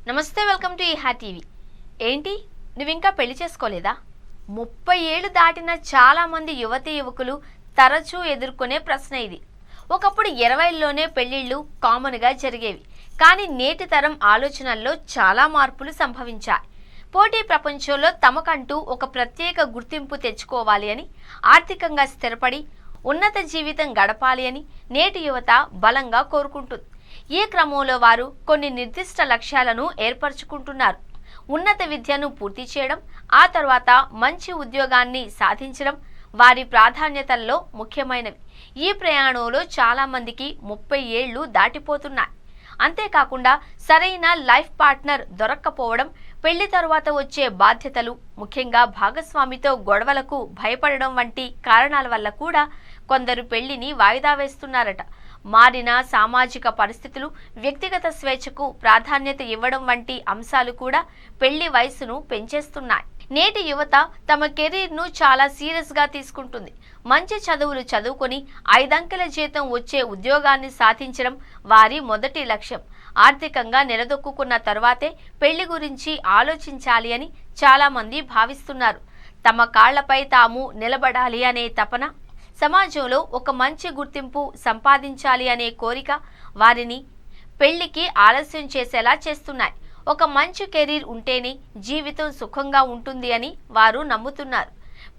నమస్తే, welcome to ఈహా TV. ఏంటి, నువ్వు ఇంకా పెళ్లి చేసుకోలేదా? 30 ఏళ్ళు దాటిన చాలా మంది యువతీ యువకులు తరచూ ఎదుర్కొనే ప్రశ్న ఇది. ఒకప్పుడు 20లోనే పెళ్లిళ్ళు కామన్గా జరిగేవి. కానీ నేటి తరం ఆలోచనల్లో చాలా మార్పులు సంభవించాయి. పోటీ ప్రపంచంలో తమకంటూ ఒక ప్రత్యేక గుర్తింపు తెచ్చుకోవాలి అని, ఆర్థికంగా స్థిరపడి ఉన్నత జీవితం గడపాలి అని నేటి యువత బలంగా కోరుకుంటుంది. ఈ క్రమంలో వారు కొన్ని నిర్దిష్ట లక్ష్యాలను ఏర్పరచుకుంటున్నారు. ఉన్నత విద్యను పూర్తి చేయడం, ఆ తర్వాత మంచి ఉద్యోగాన్ని సాధించడం వారి ప్రాధాన్యతల్లో ముఖ్యమైనవి. ఈ ప్రయాణంలో చాలా మందికి 30 ఏళ్లు దాటిపోతున్నాయి. అంతేకాకుండా సరైన లైఫ్ పార్ట్నర్ దొరక్కపోవడం, పెళ్లి తరువాత వచ్చే బాధ్యతలు, ముఖ్యంగా భాగస్వామితో గొడవలకు భయపడడం వంటి కారణాల వల్ల కూడా కొందరు పెళ్లిని వాయిదా వేస్తున్నారట. మారిన సామాజిక పరిస్థితులు, వ్యక్తిగత స్వేచ్ఛకు ప్రాధాన్యత ఇవ్వడం వంటి అంశాలు కూడా పెళ్లి వయసును పెంచేస్తున్నాయి. నేటి యువత తమ కెరీర్ను చాలా సీరియస్గా తీసుకుంటుంది. మంచి చదువులు చదువుకొని 5 అంకెల జీతం వచ్చే ఉద్యోగాన్ని సాధించడం వారి మొదటి లక్ష్యం. ఆర్థికంగా నిలదొక్కున్న తర్వాతే పెళ్లి గురించి ఆలోచించాలి అని చాలా మంది భావిస్తున్నారు. తమ కాళ్లపై తాము నిలబడాలి అనే తపన, సమాజంలో ఒక మంచి గుర్తింపు సంపాదించాలి అనే కోరిక వారిని పెళ్లికి ఆలస్యం చేసేలా చేస్తున్నాయి. ఒక మంచి కెరీర్ ఉంటేనే జీవితం సుఖంగా ఉంటుంది అని వారు నమ్ముతున్నారు.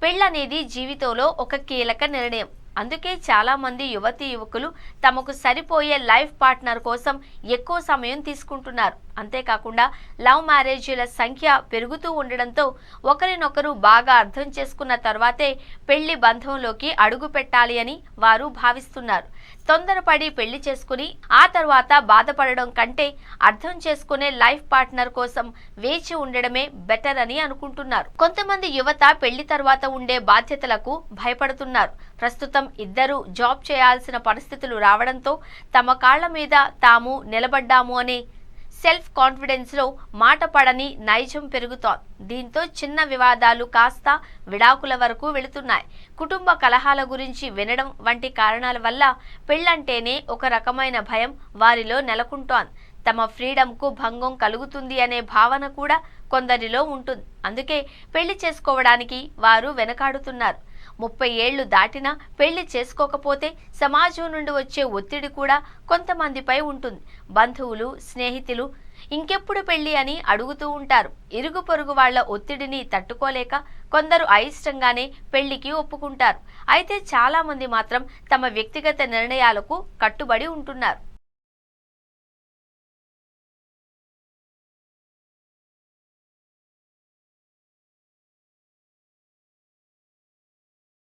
పెళ్ళనేది జీవితంలో ఒక కీలక నిర్ణయం. అందుకే చాలా మంది యువతీ యువకులు తమకు సరిపోయే లైఫ్ పార్ట్నర్ కోసం ఎక్కువ సమయం తీసుకుంటున్నారు. అంతేకాకుండా లవ్ మ్యారేజీల సంఖ్య పెరుగుతూ ఉండడంతో ఒకరినొకరు బాగా అర్థం చేసుకున్న తర్వాతే పెళ్లి బంధంలోకి అడుగు పెట్టాలి అని వారు భావిస్తున్నారు. తొందరపడి పెళ్లి చేసుకుని ఆ తర్వాత బాధపడడం కంటే అర్థం చేసుకునే లైఫ్ పార్ట్నర్ కోసం వేచి ఉండడమే బెటర్ అని అనుకుంటున్నారు. కొంతమంది యువత పెళ్లి తర్వాత ఉండే బాధ్యతలకు భయపడుతున్నారు. ప్రస్తుతం ఇద్దరు జాబ్ చేయాల్సిన పరిస్థితులు రావడంతో తమ కాళ్ల మీద తాము నిలబడ్డాము అనే సెల్ఫ్ కాన్ఫిడెన్స్ లో మాట పడని నైజం పెరుగుతోంది. దీంతో చిన్న వివాదాలు కాస్త విడాకుల వరకు వెళుతున్నాయి. కుటుంబ కలహాల గురించి వినడం వంటి కారణాల వల్ల పెళ్ళంటేనే ఒక రకమైన భయం వారిలో నెలకొంటోంది. తమ ఫ్రీడమ్కు భంగం కలుగుతుంది అనే భావన కూడా కొందరిలో ఉంటుంది. అందుకే పెళ్లి చేసుకోవడానికి వారు వెనకాడుతున్నారు. 30 ఏళ్లు దాటినా పెళ్లి చేసుకోకపోతే సమాజం నుండి వచ్చే ఒత్తిడి కూడా కొంతమందిపై ఉంటుంది. బంధువులు, స్నేహితులు ఇంకెప్పుడు పెళ్లి అని అడుగుతూ ఉంటారు. ఇరుగు పొరుగు వాళ్ల ఒత్తిడిని తట్టుకోలేక కొందరు అయిష్టంగానే పెళ్లికి ఒప్పుకుంటారు. అయితే చాలా మంది మాత్రం తమ వ్యక్తిగత నిర్ణయాలకు కట్టుబడి ఉంటున్నారు.